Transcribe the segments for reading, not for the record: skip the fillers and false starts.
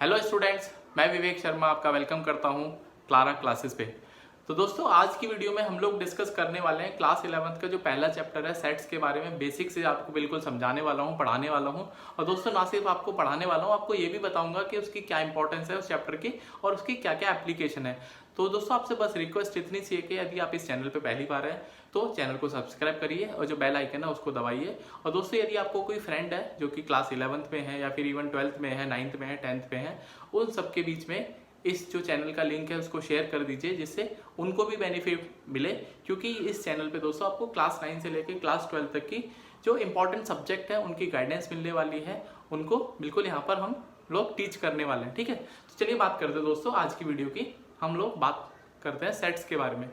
Hello students, मैं विवेक शर्मा आपका welcome करता हूं क्लारा क्लासेस पे। तो दोस्तों, आज की वीडियो में हम लोग डिस्कस करने वाले हैं क्लास 11th का जो पहला चैप्टर है सेट्स के बारे में। बेसिक से आपको बिल्कुल समझाने वाला हूं, पढ़ाने वाला हूं। और दोस्तों, ना सिर्फ आपको पढ़ाने वाला हूं, आपको ये भी बताऊंगा कि उसकी क्या इंपॉर्टेंस है उस चैप्टर की और उसकी क्या क्या एप्लीकेशन है। तो दोस्तों, आपसे बस रिक्वेस्ट इतनी सी है कि यदि आप इस चैनल पर पहली बार हैं तो चैनल को सब्सक्राइब करिए और जो बेल आइकन है उसको दबाइए। और दोस्तों, यदि आपको कोई फ्रेंड है जो कि क्लास 11th में है या फिर इवन 12th में है, 9th में है, 10th में है, उन सबके बीच में इस जो चैनल का लिंक है उसको शेयर कर दीजिए, जिससे उनको भी बेनिफिट मिले। क्योंकि इस चैनल पे दोस्तों आपको क्लास 9 से लेकर क्लास 12 तक की जो इंपॉर्टेंट सब्जेक्ट है उनकी गाइडेंस मिलने वाली है। उनको बिल्कुल यहाँ पर हम लोग टीच करने वाले हैं। ठीक है, तो चलिए बात करते हैं दोस्तों आज की वीडियो की। हम लोग बात करते हैं सेट्स के बारे में।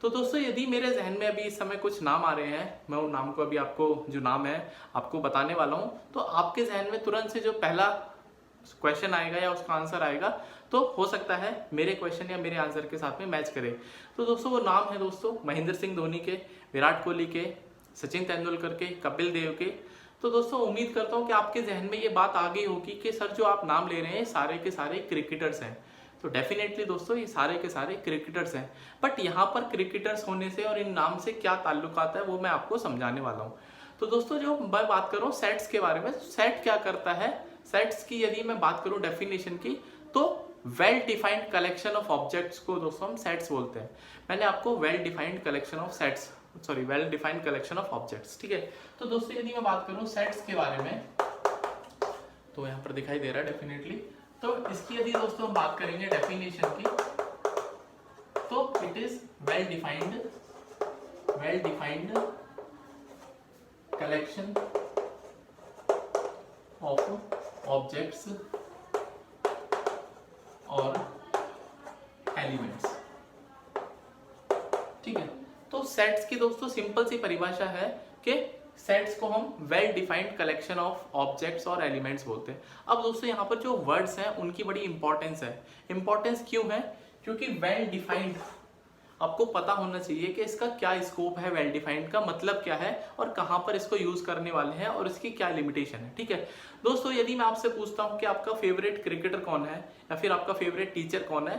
तो दोस्तों, यदि मेरे जहन में अभी इस समय कुछ नाम आ रहे हैं, मैं उन नाम को अभी आपको जो नाम है आपको बताने वाला हूँ, तो आपके जहन में तुरंत से जो पहला क्वेश्चन आएगा या उसका आंसर आएगा तो हो सकता है मेरे क्वेश्चन या मेरे आंसर के साथ में मैच करे। तो दोस्तों, वो नाम है दोस्तों महेंद्र सिंह धोनी के, विराट कोहली के, सचिन तेंदुलकर के, कपिल देव के। तो दोस्तों, उम्मीद करता हूँ कि आपके जहन में ये बात आ गई होगी कि सर जो आप नाम ले रहे हैं सारे के सारे क्रिकेटर्स हैं। तो डेफिनेटली दोस्तों, ये सारे के सारे क्रिकेटर्स हैं। बट यहाँ पर क्रिकेटर्स होने से और इन नाम से क्या ताल्लुक आता है वो मैं आपको समझाने वाला हूँ। तो दोस्तों, जो मैं बात कर रहा हूँ सेट्स के बारे में, सेट क्या करता है, सेट्स की यदि मैं बात करूं डेफिनेशन की, तो well defined collection of objects को दोस्तों हम सेट्स बोलते हैं। मैंने आपको well defined collection of sets well defined collection of objects, ठीक है। तो दोस्तों, यदि मैं बात करूं सेट्स के बारे में, तो यहाँ पर दिखाई दे रहा है डेफिनेटली। तो इसकी यदि दोस्तों हम बात करेंगे डेफिनेशन की, तो it is well defined collection of objects और एलिमेंट्स। ठीक है, तो सेट्स की दोस्तों सिंपल सी परिभाषा है कि सेट्स को हम well defined collection of objects और एलिमेंट्स बोलते हैं। अब दोस्तों, यहाँ पर जो वर्ड्स हैं उनकी बड़ी इंपॉर्टेंस है। इंपॉर्टेंस क्यों है? क्योंकि वेल डिफाइंड आपको पता होना चाहिए कि इसका क्या स्कोप है, वेल डिफाइंड का मतलब क्या है और कहां पर इसको यूज करने वाले हैं और इसकी क्या लिमिटेशन है। ठीक है दोस्तों, यदि मैं आपसे पूछता हूं कि आपका फेवरेट क्रिकेटर कौन है या फिर आपका फेवरेट टीचर कौन है,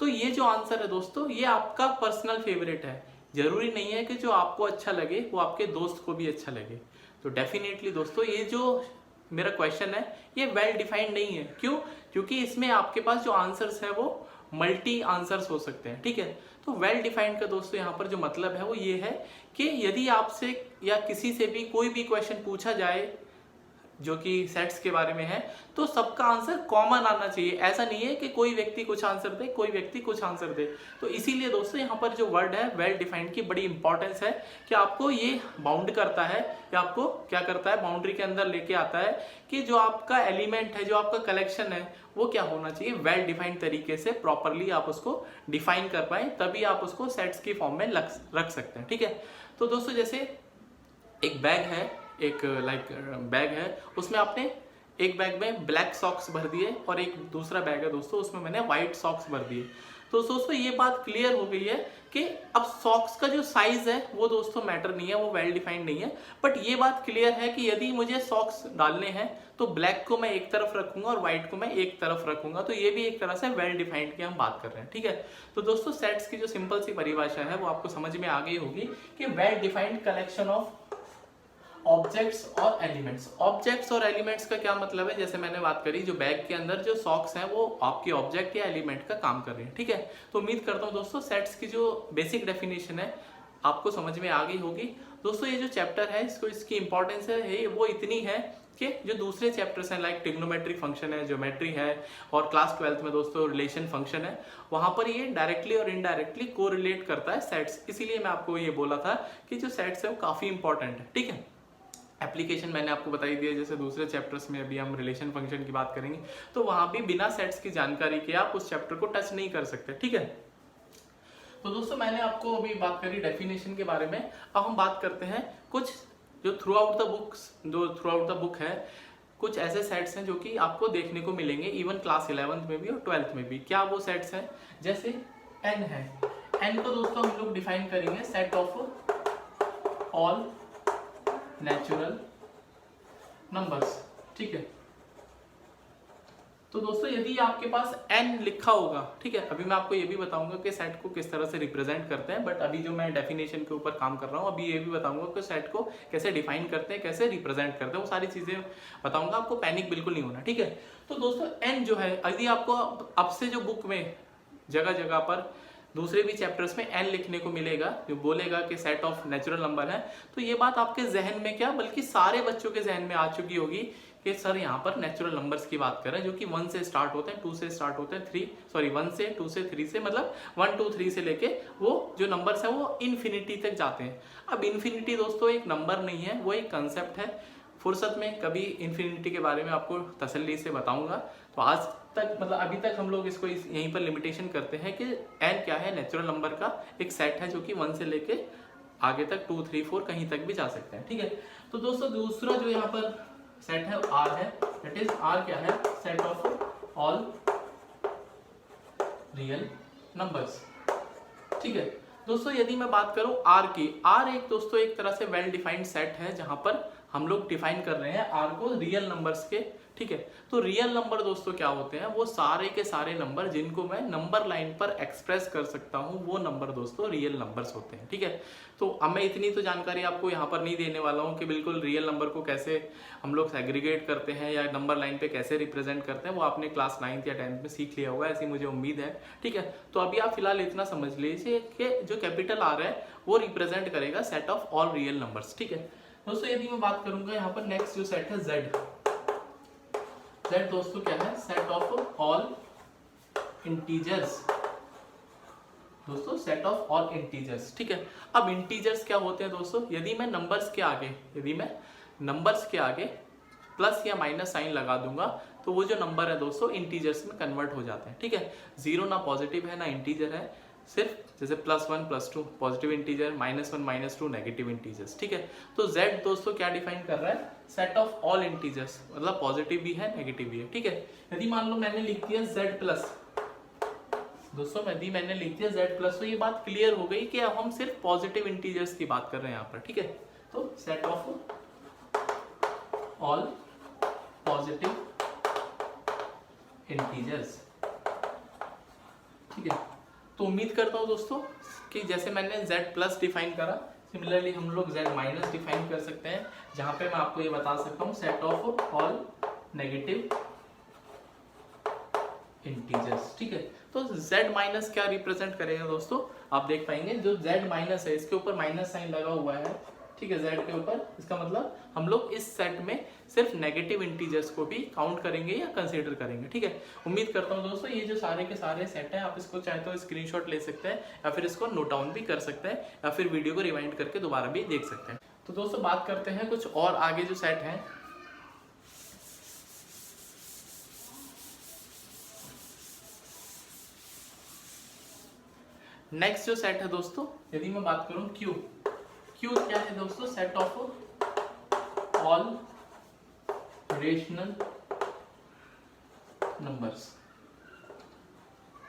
तो ये जो आंसर है दोस्तों, ये आपका पर्सनल फेवरेट है। जरूरी नहीं है कि जो आपको अच्छा लगे वो आपके दोस्त को भी अच्छा लगे। तो डेफिनेटली दोस्तों, ये जो मेरा क्वेश्चन है ये वेल डिफाइंड नहीं है। क्यों? क्योंकि इसमें आपके पास जो आंसर्स है वो मल्टी आंसर्स हो सकते हैं। ठीक है, तो वेल डिफाइंड का दोस्तों यहाँ पर जो मतलब है वो ये है कि यदि आपसे या किसी से भी कोई भी क्वेश्चन पूछा जाए जो कि सेट्स के बारे में है, तो सबका आंसर कॉमन आना चाहिए। ऐसा नहीं है कि कोई व्यक्ति कुछ आंसर दे, कोई व्यक्ति कुछ आंसर दे। तो इसीलिए दोस्तों, यहाँ पर जो वर्ड है वेल डिफाइंड की बड़ी इंपॉर्टेंस है कि आपको ये बाउंड करता है, कि आपको क्या करता है, बाउंड्री के अंदर लेके आता है कि जो आपका एलिमेंट है, जो आपका कलेक्शन है, वो क्या होना चाहिए, वेल डिफाइंड तरीके से प्रॉपरली आप उसको डिफाइन कर पाए, तभी आप उसको सेट्स की फॉर्म में रख सकते हैं। ठीक है, तो दोस्तों, जैसे एक बैग है, एक बैग है, उसमें आपने एक बैग में ब्लैक सॉक्स भर दिए और एक दूसरा बैग है दोस्तों, उसमें मैंने व्हाइट सॉक्स भर दिए। तो दोस्तों, ये बात क्लियर हो गई है कि अब सॉक्स का जो साइज है वो दोस्तों मैटर नहीं है, वो वेल डिफाइंड नहीं है। बट ये बात क्लियर है कि यदि मुझे सॉक्स डालने हैं तो ब्लैक को मैं एक तरफ रखूंगा और व्हाइट को मैं एक तरफ रखूंगा। तो ये भी एक तरह से वेल डिफाइंड की हम बात कर रहे हैं। ठीक है, तो दोस्तों, सेट्स की जो सिंपल सी परिभाषा है वो आपको समझ में आ गई होगी कि well defined collection of objects और एलिमेंट्स। ऑब्जेक्ट्स और एलिमेंट्स का क्या मतलब है? जैसे मैंने बात करी, जो बैग के अंदर जो सॉक्स हैं वो आपके ऑब्जेक्ट या एलिमेंट का काम कर रहे हैं। ठीक है, तो उम्मीद करता हूँ दोस्तों सेट्स की जो बेसिक डेफिनेशन है आपको समझ में आ गई होगी। दोस्तों, ये जो चैप्टर है इसकी इंपॉर्टेंस है वो इतनी है कि जो दूसरे चैप्टर्स हैं लाइक ट्रिग्नोमेट्रिक फंक्शन है, ज्योमेट्री है और क्लास 12th में दोस्तों रिलेशन फंक्शन है, वहां पर ये डायरेक्टली और इनडायरेक्टली कोरिलेट करता है सेट्स। इसीलिए मैं आपको ये बोला था कि जो सेट्स है वो काफी इंपॉर्टेंट है। ठीक है, एप्लीकेशन मैंने आपको बताई दी है। जैसे दूसरे चैप्टर्स में अभी हम रिलेशन फंक्शन की बात करेंगे, तो वहां भी बिना सेट्स की जानकारी के आप उस चैप्टर को टच नहीं कर सकते। ठीक है, तो दोस्तों, मैंने आपको अभी बात करी डेफिनेशन के बारे में। अब हम बात करते हैं कुछ जो थ्रू आउट द बुक है, कुछ ऐसे सेट्स हैं जो कि आपको देखने को मिलेंगे इवन क्लास 11th में भी और 12th में भी। क्या वो सेट्स हैं? जैसे एन है, एन को दोस्तों हम लोग डिफाइन करेंगे set of all natural numbers. ठीक है, तो दोस्तों यदि आपके पास n लिखा होगा, ठीक है, अभी मैं आपको ये भी बताऊंगा कि सेट को किस तरह से रिप्रेजेंट करते हैं, बट अभी जो मैं डेफिनेशन के ऊपर काम कर रहा हूँ, अभी ये भी बताऊंगा कि सेट को कैसे डिफाइन करते हैं, कैसे रिप्रेजेंट करते हैं, वो सारी चीजें बताऊंगा। आपको पैनिक बिल्कुल नहीं होना, ठीक है। तो दोस्तों n जो है, यदि आपको अब से जो बुक में जगह जगह पर दूसरे भी चैप्टर्स में n लिखने को मिलेगा जो बोलेगा कि सेट ऑफ नेचुरल नंबर है, तो ये बात आपके जहन में क्या बल्कि सारे बच्चों के जहन में आ चुकी होगी कि सर यहाँ पर नेचुरल नंबर्स की बात कर रहे हैं जो कि 1 से स्टार्ट होते हैं, 2 से स्टार्ट होते हैं, 1 से 2 से 3 से, मतलब 1 2 3 से लेके वो जो नंबर्स हैं वो इन्फिनिटी तक जाते हैं। अब इन्फिनिटी दोस्तों एक नंबर नहीं है, वो एक कंसेप्ट है। फुर्सत में कभी इन्फिनिटी के बारे में आपको तसल्ली से बताऊंगा। तो आज तक मतलब अभी तक हम लोग इसको यहीं पर लिमिटेशन करते हैं कि n क्या है, नेचुरल नंबर का एक सेट है जो कि 1 से लेके आगे तक 2 3 4 कहीं तक भी जा सकते हैं, ठीक है। तो दोस्तों दूसरा जो यहाँ पर सेट है R है, दैट इज R क्या है, set of all real numbers, ठीक है। दोस्तों यदि मैं बात करूं R की, R एक दोस्तों एक तरह से वेल डिफाइंड सेट है जहां पर हम लोग डिफाइन कर रहे हैं R को रियल नंबर्स के, ठीक है। तो रियल नंबर दोस्तों क्या होते हैं, वो सारे के सारे नंबर जिनको मैं नंबर लाइन पर एक्सप्रेस कर सकता हूं, वो नंबर दोस्तों रियल नंबर्स होते हैं, ठीक है। तो अब मैं इतनी तो जानकारी आपको यहाँ पर नहीं देने वाला हूँ कि बिल्कुल रियल नंबर को कैसे हम लोग सेग्रीगेट करते हैं या नंबर लाइन पे कैसे रिप्रेजेंट करते हैं, वो आपने क्लास 9th या 10th में सीख लिया होगा, ऐसी मुझे उम्मीद है, ठीक है। तो अभी आप फिलहाल इतना समझ लीजिए कि जो कैपिटल R है वो रिप्रेजेंट करेगा set of all real numbers, ठीक है। दोस्तों यदि मैं बात करूंगा यहाँ पर नेक्स्ट जो सेट है Z दोस्तों क्या है, सेट ऑफ ऑल इंटीजर्स, दोस्तों सेट ऑफ ऑल इंटीजर्स, ठीक है। अब इंटीजर्स क्या होते हैं दोस्तों, यदि मैं नंबर्स के आगे प्लस या माइनस साइन लगा दूंगा तो वो जो नंबर है दोस्तों इंटीजर्स में कन्वर्ट हो जाते हैं, ठीक है। जीरो ना पॉजिटिव है ना इंटीजर है, सिर्फ जैसे +1 +2 पॉजिटिव इंटीजर, -1 -2 नेगेटिव इंटीजर्स, ठीक है। तो Z दोस्तों क्या डिफाइन कर रहा है, सेट ऑफ ऑल इंटीजर्स, मतलब पॉजिटिव भी है नेगेटिव भी है, ठीक है। यदि मान लो मैंने लिख दिया Z+, दोस्तों यदि मैंने लिख दिया Z+, तो ये बात क्लियर हो गई कि अब हम सिर्फ पॉजिटिव इंटीजर्स की बात कर रहे हैं यहाँ पर, ठीक है। तो set of all positive integers, ठीक है। तो उम्मीद करता हूँ दोस्तों कि जैसे मैंने Z+ डिफाइन करा, सिमिलरली हम लोग Z- डिफाइन कर सकते हैं, जहां पे मैं आपको ये बता सकता हूँ set of all negative integers, ठीक है। तो Z- क्या रिप्रेजेंट करेगा दोस्तों, आप देख पाएंगे जो Z- है इसके ऊपर माइनस साइन लगा हुआ है, ठीक है, Z के ऊपर, इसका मतलब हम लोग इस सेट में सिर्फ नेगेटिव इंटीजर्स को भी काउंट करेंगे या कंसीडर करेंगे, ठीक है। उम्मीद करता हूँ दोस्तों ये जो सारे के सारे सेट हैं आप इसको चाहे तो स्क्रीनशॉट ले सकते हैं या फिर इसको नोट डाउन भी कर सकते हैं या फिर वीडियो को रिवाइंड करके दोबारा भी देख सकते हैं। तो दोस्तों बात करते हैं कुछ और आगे जो सेट हैं। नेक्स्ट जो सेट है दोस्तों, यदि मैं बात करूं Q क्या है दोस्तों, set of all rational numbers,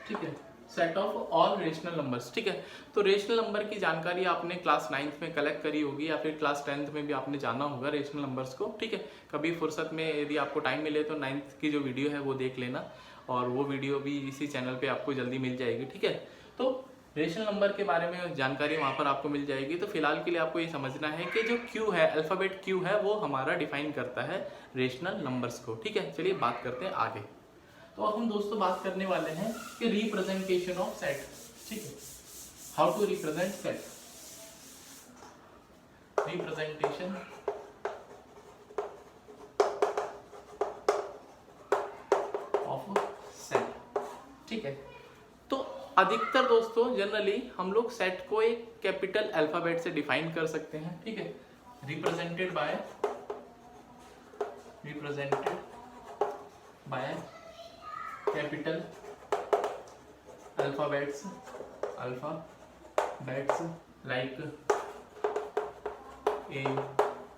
ठीक है, set of all rational numbers, ठीक है। तो रेशनल नंबर की जानकारी आपने क्लास 9th में कलेक्ट करी होगी या फिर क्लास 10th में भी आपने जाना होगा रेशनल नंबर्स को, ठीक है। कभी फुर्सत में यदि आपको टाइम मिले तो 9th की जो वीडियो है वो देख लेना, और वो वीडियो भी इसी चैनल पे आपको जल्दी मिल जाएगी, ठीक है। तो रेशनल नंबर के बारे में जानकारी वहाँ पर आपको मिल जाएगी। तो फिलहाल के लिए आपको ये समझना है कि जो Q है, अल्फ़ाबेट Q है, वो हमारा डिफाइन करता है रेशनल नंबर्स को, ठीक है। चलिए बात करते हैं आगे। तो अब हम दोस्तों बात करने वाले हैं कि रिप्रेजेंटेशन ऑफ सेट, ठीक है, how to represent set, representation of set, ठीक है। तो अधिकतर दोस्तों जनरली हम लोग सेट को एक कैपिटल अल्फाबेट से डिफाइन कर सकते हैं, ठीक है, represented by capital alphabets like A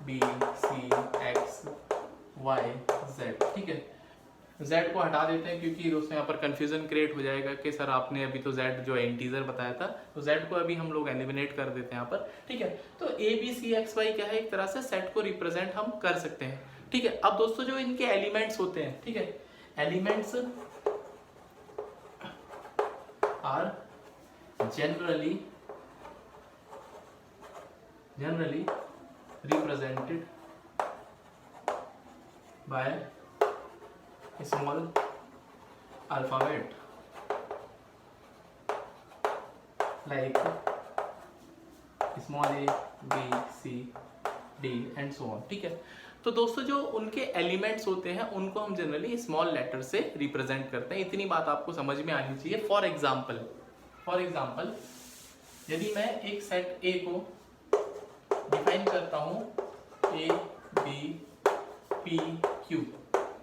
B C X Y Z, ठीक है। Z को हटा देते हैं क्योंकि दोस्तों यहाँ पर कंफ्यूजन क्रिएट हो जाएगा कि सर आपने अभी तो Z जो इंटीजर बताया था, तो Z को अभी हम लोग एलिमिनेट कर देते हैं यहाँ पर, ठीक है। तो A B C X Y क्या है, एक तरह से सेट को रिप्रेजेंट हम कर सकते हैं, ठीक है। अब दोस्तों जो इनके एलिमेंट्स होते हैं, ठीक है, elements are generally represented by a small alphabet like small a, b, c, d and so on। ठीक है, तो दोस्तों जो उनके एलिमेंट्स होते हैं उनको हम जनरली स्मॉल लेटर से रिप्रेजेंट करते हैं। इतनी बात आपको समझ में आनी चाहिए। फॉर एग्जाम्पल यदि मैं एक सेट ए को डिफाइन करता हूं ए बी पी क्यू,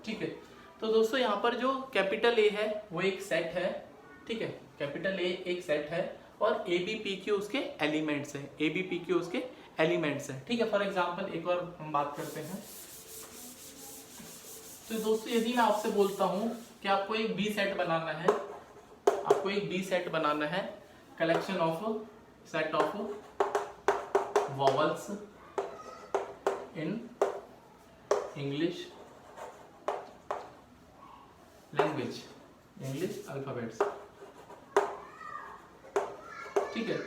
ठीक है, तो दोस्तों यहाँ पर जो कैपिटल ए है वो एक सेट है, ठीक है, कैपिटल ए एक सेट है और ए बी पी क्यू उसके एलिमेंट्स हैं, ए बी पी क्यू उसके एलिमेंट्स हैं। ठीक है, फॉर एग्जाम्पल एक और हम बात करते हैं। तो दोस्तों यदि मैं आपसे बोलता हूं कि आपको एक बी सेट बनाना है, आपको एक बी सेट बनाना है, collection of set of vowels in English language, English alphabets, ठीक है।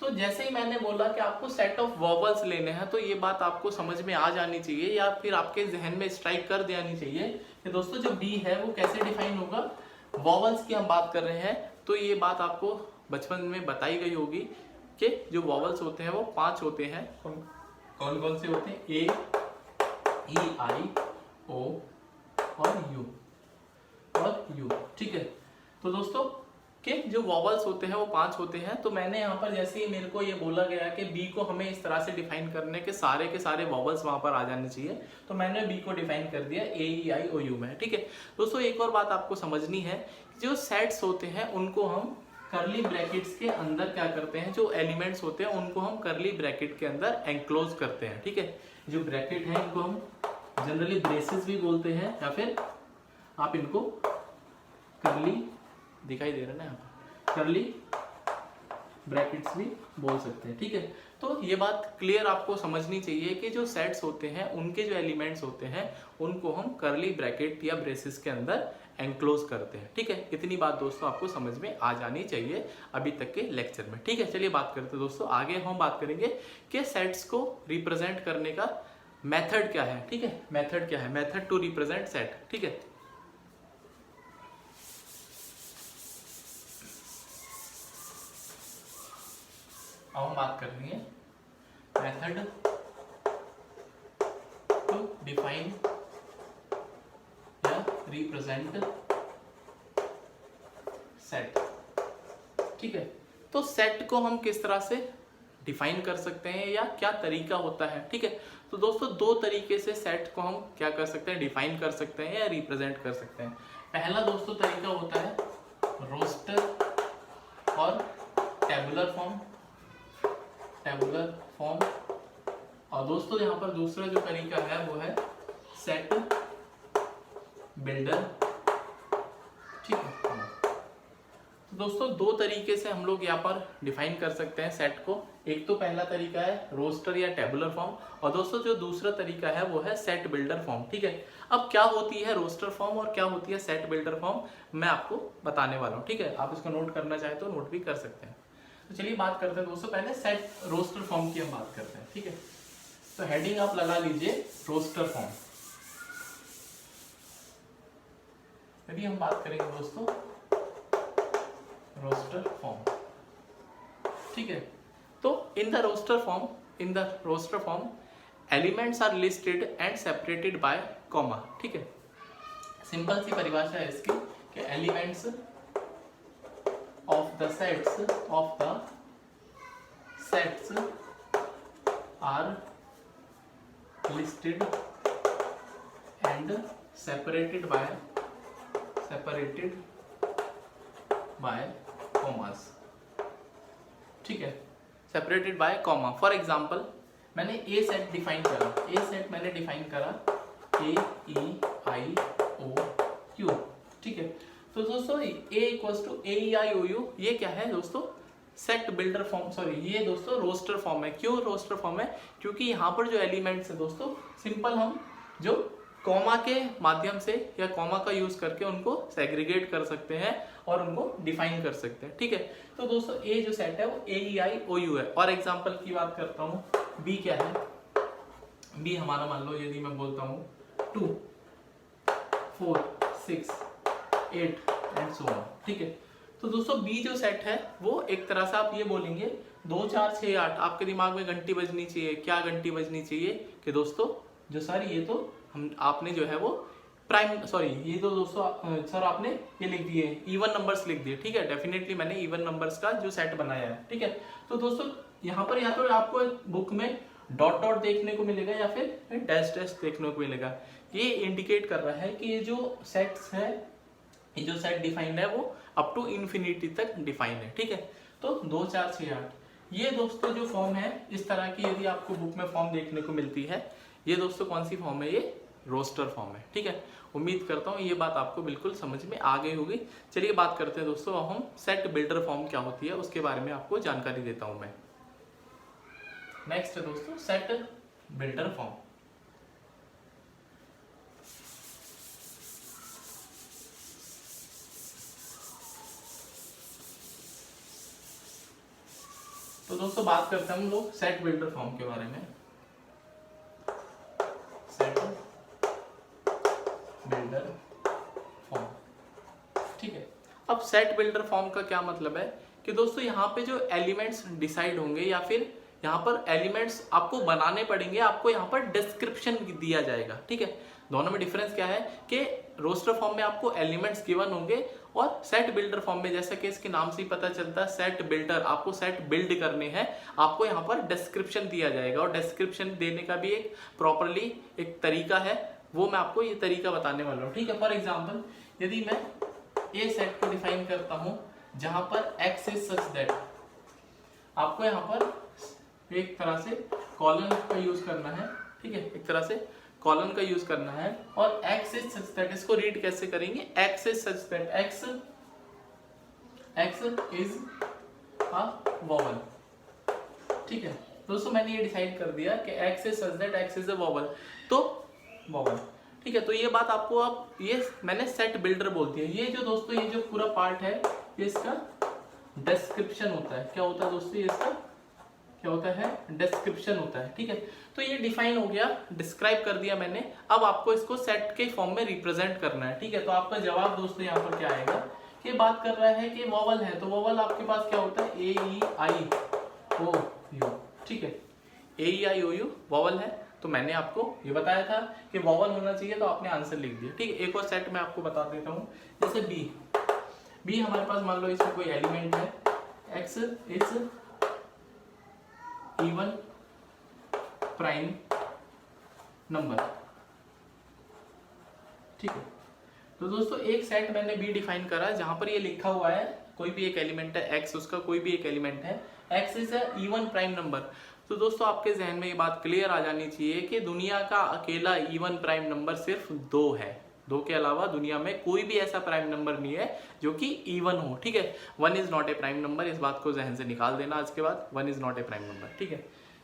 तो जैसे ही मैंने बोला कि आपको सेट ऑफ वॉवल्स लेने हैं, तो ये बात आपको समझ में आ जानी चाहिए या फिर आपके जहन में स्ट्राइक कर देनी चाहिए कि दोस्तों जो बी है वो कैसे डिफाइन होगा। वॉवल्स की हम बात कर रहे हैं, तो ये बात आपको बचपन में बताई गई होगी कि जो वॉवल्स होते हैं वो 5 होते हैं। कौन कौन से होते हैं? ए, ई, आई, ओ और यू, ठीक है। तो दोस्तों कि जो वॉवल्स होते हैं वो 5 होते हैं। तो मैंने यहाँ पर जैसे ही मेरे को ये बोला गया कि बी को हमें इस तरह से डिफाइन करने के सारे वॉवल्स वहां पर आ जाने चाहिए, तो मैंने बी को डिफाइन कर दिया ए, ई, आई, ओ, यू में, ठीक है। दोस्तों एक और बात आपको समझनी है, जो सेट्स होते हैं उनको हम करली ब्रैकेट्स के अंदर क्या करते हैं, जो एलिमेंट्स होते हैं उनको हम करली ब्रैकेट के अंदर एनक्लोज करते हैं, ठीक है। जो ब्रैकेट है इनको हम जनरली ब्रेसेस भी बोलते हैं, या फिर आप इनको करली, दिखाई दे रहा है ना यहाँ पर, करली ब्रैकेट्स भी बोल सकते हैं, ठीक है। तो ये बात क्लियर आपको समझनी चाहिए कि जो सेट्स होते हैं उनके जो एलिमेंट्स होते हैं उनको हम करली ब्रैकेट या ब्रेसेस के अंदर एनक्लोज करते हैं, ठीक है। इतनी बात दोस्तों आपको समझ में आ जानी चाहिए अभी तक के लेक्चर में, ठीक है। चलिए बात करते हैं दोस्तों, आगे हम बात करेंगे कि सेट्स को रिप्रेजेंट करने का मेथड क्या है, ठीक है। मेथड क्या है? मेथड टू रिप्रेजेंट सेट, ठीक है। अब हम बात करनी है मेथड टू डिफाइन या रिप्रेजेंट सेट, ठीक है। तो सेट को हम किस तरह से डिफाइन कर सकते हैं या क्या तरीका होता है, ठीक है। तो दोस्तों 2 तरीके से सेट को हम क्या कर सकते हैं, डिफाइन कर सकते हैं या रिप्रेजेंट कर सकते हैं। पहला दोस्तों तरीका होता है रोस्टर और टेबुलर फॉर्म, और दोस्तों यहाँ पर दूसरा जो तरीका है वो है सेट बिल्डर, ठीक है। तो दोस्तों 2 तरीके से हम लोग यहाँ पर डिफाइन कर सकते हैं सेट को। एक तो पहला तरीका है रोस्टर या टेबुलर फॉर्म, और दोस्तों जो दूसरा तरीका है वो है सेट बिल्डर फॉर्म, ठीक है। अब क्या होती है रोस्टर फॉर्म और क्या होती है सेट बिल्डर फॉर्म, मैं आपको बताने वाला हूँ, ठीक है। आप इसको नोट करना चाहे तो नोट भी कर सकते हैं। तो चलिए बात करते हैं दोस्तों, पहले सेट रोस्टर फॉर्म की हम बात करते हैं, ठीक है। तो हेडिंग आप लगा लीजिए रोस्टर फॉर्म। यदि हम बात करेंगे दोस्तों रोस्टर फॉर्म, ठीक है। तो in the roster form elements are listed and separated by comma, ठीक है। सिंपल सी परिभाषा है इसकी कि elements of the sets are listed and separated by commas, ठीक है। separated by comma। For example मैंने ए सेट डिफाइन करा, ए, ई, आई, ओ, क्यू, ठीक है। तो दोस्तों A equals to A, E, I, O, U, ये क्या है दोस्तों? सेट बिल्डर फॉर्म, सॉरी ये दोस्तों रोस्टर फॉर्म है। क्यों रोस्टर फॉर्म है? क्योंकि यहाँ पर जो एलिमेंट्स है दोस्तों, सिंपल हम जो कॉमा के माध्यम से या कॉमा का यूज करके उनको सेग्रीगेट कर सकते हैं और उनको डिफाइन कर सकते हैं। ठीक है, तो दोस्तों ए जो सेट है वो AEIOU है। और एग्जांपल की बात करता हूँ, बी क्या है, बी हमारा मान लो यदि मैं बोलता हूँ 2 4 6 8 एंड सो ऑन। ठीक है, तो दोस्तों बी जो सेट है वो एक तरह से आप ये बोलेंगे 2 4 6 8। आपके दिमाग में घंटी बजनी चाहिए, क्या घंटी बजनी चाहिए कि दोस्तों जो सर ये तो हम आपने जो है वो प्राइम सॉरी ये तो दोस्तों सर आपने ये लिख दिए इवन नंबर्स लिख दिए। ठीक है, डेफिनेटली मैंने इवन नंबर्स का जो सेट बनाया है। ठीक है, तो दोस्तों यहाँ पर या तो आपको बुक में डॉट डॉट देखने को मिलेगा या फिर डैश डैश देखने को मिलेगा। ये इंडिकेट कर रहा है कि ये जो सेट्स है, ये जो सेट डिफाइंड है वो अप टू इन्फिनिटी तक डिफाइंड है। ठीक है, तो 2 4 6 8 ये दोस्तों जो फॉर्म है इस तरह की यदि आपको बुक में फॉर्म देखने को मिलती है, ये दोस्तों कौन सी फॉर्म है, ये रोस्टर फॉर्म है। ठीक है, उम्मीद करता हूँ ये बात आपको बिल्कुल समझ में आ गई होगी। चलिए बात करते हैं दोस्तों, अब हम सेट बिल्डर फॉर्म क्या होती है उसके बारे में आपको जानकारी देता हूँ मैं। नेक्स्ट है दोस्तों सेट बिल्डर फॉर्म। तो दोस्तों बात करते हैं हम लोग सेट बिल्डर फॉर्म के बारे में। सेट बिल्डर फॉर्म, ठीक है। अब सेट बिल्डर फॉर्म का क्या मतलब है कि दोस्तों यहाँ पे जो एलिमेंट्स डिसाइड होंगे या फिर यहाँ पर एलिमेंट्स आपको बनाने पड़ेंगे, आपको यहाँ पर डिस्क्रिप्शन दिया जाएगा। ठीक है, दोनों में डिफरेंस क्या है कि रोस्टर फॉर्म में आपको एलिमेंट्स गिवन होंगे और सेट बिल्डर फॉर्म में जैसा कि इसके नाम से ही पता चलता है सेट बिल्डर, आपको सेट बिल्ड करने हैं, आपको यहाँ पर डिस्क्रिप्शन दिया जाएगा। और डिस्क्रिप्शन देने का भी एक प्रॉपरली एक तरीका है, वो मैं आपको ये तरीका बताने वाला हूँ। ठीक है, फॉर एग्जाम्पल यदि मैं ए सेट को डिफाइन करता हूँ जहां पर x इज सच दैट, आपको यहाँ पर एक तरह से कॉलन का यूज करना है। ठीक है, एक तरह से कॉलन का यूज करना है और x इज सच दैट, इसको रीड कैसे करेंगे, x is such that, x is a vowel. ठीक है दोस्तों, मैंने ये डिसाइड कर दिया कि x is such that x is a vowel, तो वोवेल। ठीक है, तो ये बात आपको अब ये मैंने सेट बिल्डर बोलती है। ये जो दोस्तों ये जो पूरा पार्ट है ये इसका डिस्क्रिप्शन होता है। क्या होता है दोस्तों, ये इसका क्या होता है, डिस्क्रिप्शन होता है। ठीक है, तो ये डिफाइन हो गया, डिस्क्राइब कर दिया मैंने। अब आपको इसको सेट के फॉर्म में रिप्रेजेंट करना है। ठीक है, तो आपका जवाब दोस्तों यहाँ पर क्या आएगा कि बात कर रहा है कि वोवेल है, तो वोवेल आपके पास क्या होता है, AEIOU। ठीक है, AEIOU वोवेल है, तो मैंने आपको ये बताया था कि वोवेल होना चाहिए, तो आपने आंसर लिख दिया। ठीक है, एक और सेट मैं आपको बता देता हूँ, जैसे बी हमारे पास मान लो इसमें कोई एलिमेंट है, x is even prime number. ठीक है, तो दोस्तों एक सेट मैंने बी डिफाइन करा जहां पर ये लिखा हुआ है कोई भी एक एलिमेंट है x, उसका कोई भी एक एलिमेंट है, x is a even prime number. तो दोस्तों आपके जहन में ये बात क्लियर आ जानी चाहिए कि दुनिया का अकेला इवन प्राइम नंबर सिर्फ 2 है। 2 के अलावा दुनिया में कोई भी ऐसा प्राइम नंबर नहीं है जो कि इवन हो। ठीक है, 1 is not a prime number, इस बात को जहन से निकाल देना आज के बाद, 1 is not a prime number. ठीक है,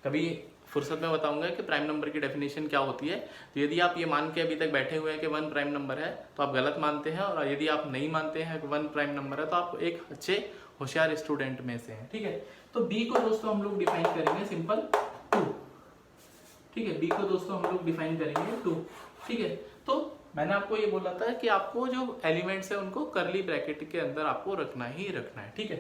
कभी फुर्सत में बताऊंगा कि प्राइम नंबर की डेफिनेशन क्या होती है। तो यदि आप ये मान के अभी तक बैठे हुए हैं कि 1 प्राइम नंबर है तो आप गलत मानते हैं, और यदि आप नहीं मानते हैं कि 1 प्राइम नंबर है तो आप एक अच्छे होशियार स्टूडेंट में से हैं। ठीक है, तो बी को दोस्तों हम लोग डिफाइन करेंगे सिंपल 2। ठीक है, बी को दोस्तों हम लोग डिफाइन करेंगे 2। ठीक है, तो मैंने आपको ये बोला था कि आपको जो एलिमेंट्स है उनको करली ब्रैकेट के अंदर आपको रखना ही रखना है। ठीक है,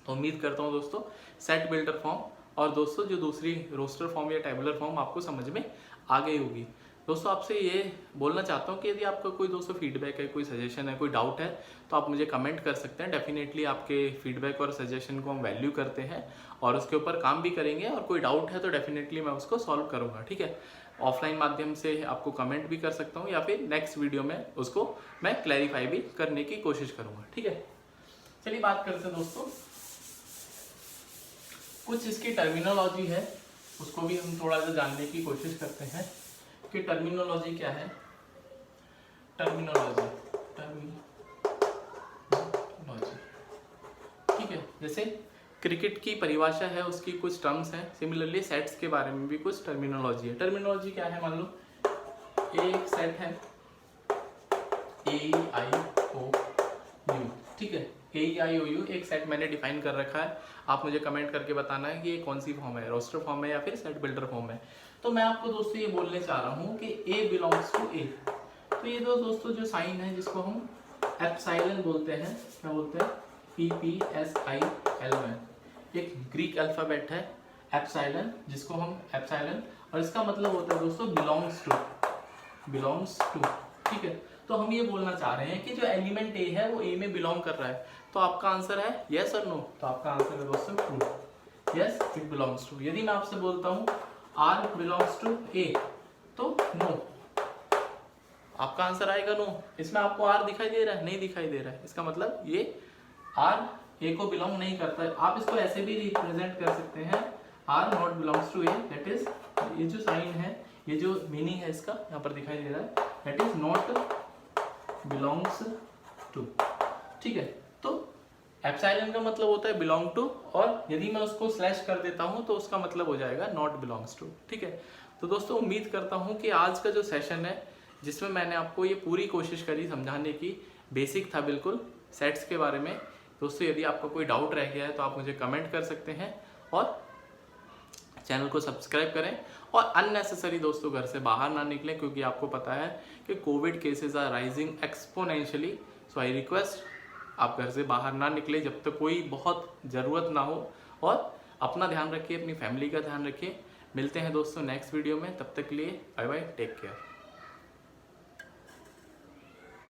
तो उम्मीद करता हूँ दोस्तों सेट बिल्डर फॉर्म और दोस्तों जो दूसरी रोस्टर फॉर्म या टेबुलर फॉर्म आपको समझ में आ गई होगी। दोस्तों आपसे ये बोलना चाहता हूँ कि यदि आपका कोई दोस्तों फीडबैक है, कोई सजेशन है, कोई डाउट है, तो आप मुझे कमेंट कर सकते हैं। डेफिनेटली आपके फीडबैक और सजेशन को हम वैल्यू करते हैं और उसके ऊपर काम भी करेंगे, और कोई डाउट है तो डेफिनेटली मैं उसको सॉल्व करूँगा। ठीक है, ऑफलाइन माध्यम से आपको कमेंट भी कर सकता हूँ या फिर नेक्स्ट वीडियो में उसको मैं क्लैरिफाई भी करने की कोशिश करूँगा। ठीक है, चलिए बात करते हैं दोस्तों, कुछ इसकी टर्मिनोलॉजी है उसको भी हम थोड़ा सा जानने की कोशिश करते हैं कि टर्मिनोलॉजी क्या है। टर्मिनोलॉजी ठीक है, जैसे क्रिकेट की परिभाषा है उसकी कुछ टर्म्स हैं, सिमिलरली सेट्स के बारे में भी कुछ टर्मिनोलॉजी है। टर्मिनोलॉजी क्या है, मान लो एक सेट है AEIOU, ठीक है। AEIOU एक सेट मैंने डिफाइन कर रखा है। आप मुझे कमेंट करके बताना है कि ये कौन सी फॉर्म है, रोस्टर फॉर्म है या फिर सेट बिल्डर फॉर्म है। तो मैं आपको दोस्तों ये बोलने चाह रहा हूँ कि A बिलोंग्स टू A। तो ये दोस्तों जो साइन है जिसको हम एप्सिलॉन बोलते हैं, क्या बोलते हैं, EPSILON, एक ग्रीक अल्फाबेट है एप्सिलॉन, जिसको हम एप्सिलॉन, और इसका मतलब होता है दोस्तों बिलोंग्स टू, ठीक है। तो हम ये बोलना चाह रहे हैं कि जो एलिमेंट A है वो A में बिलोंग कर रहा है। तो आपका आंसर है यस और नो। तो आपका आंसर है दोस्तों true, yes it belongs to. यदि मैं आपसे बोलता हूँ R बिलोंग्स टू A, तो नो, आपका आंसर आएगा नो। इसमें आपको R दिखाई दे रहा है, नहीं दिखाई दे रहा है, इसका मतलब ये R A को बिलोंग नहीं करता है। आप इसको ऐसे भी रिप्रेजेंट कर सकते हैं, R not belongs to A, that is, ये जो साइन है, ये जो मीनिंग है इसका यहाँ पर दिखाई दे रहा है, that is not belongs to, ठीक है। तो एप्सिलॉन का मतलब होता है बिलोंग टू, और यदि मैं उसको स्लैश कर देता हूँ तो उसका मतलब हो जाएगा नॉट बिलोंग्स टू, ठीक है। तो दोस्तों उम्मीद करता हूँ कि आज का जो सेशन है, जिसमें मैंने आपको ये पूरी कोशिश करी समझाने की, बेसिक था बिल्कुल सेट्स के बारे में। दोस्तों यदि आपका कोई डाउट रह गया है तो आप मुझे कमेंट कर सकते हैं, और चैनल को सब्सक्राइब करें, और अननेसेसरी दोस्तों घर से बाहर ना निकलें, क्योंकि आपको पता है कि covid cases are rising exponentially. So I request आप घर से बाहर ना निकलें जब तक कोई बहुत ज़रूरत ना हो, और अपना ध्यान रखिए, अपनी फैमिली का ध्यान रखिए। मिलते हैं दोस्तों नेक्स्ट वीडियो में, तब तक के लिए बाय बाय, टेक केयर।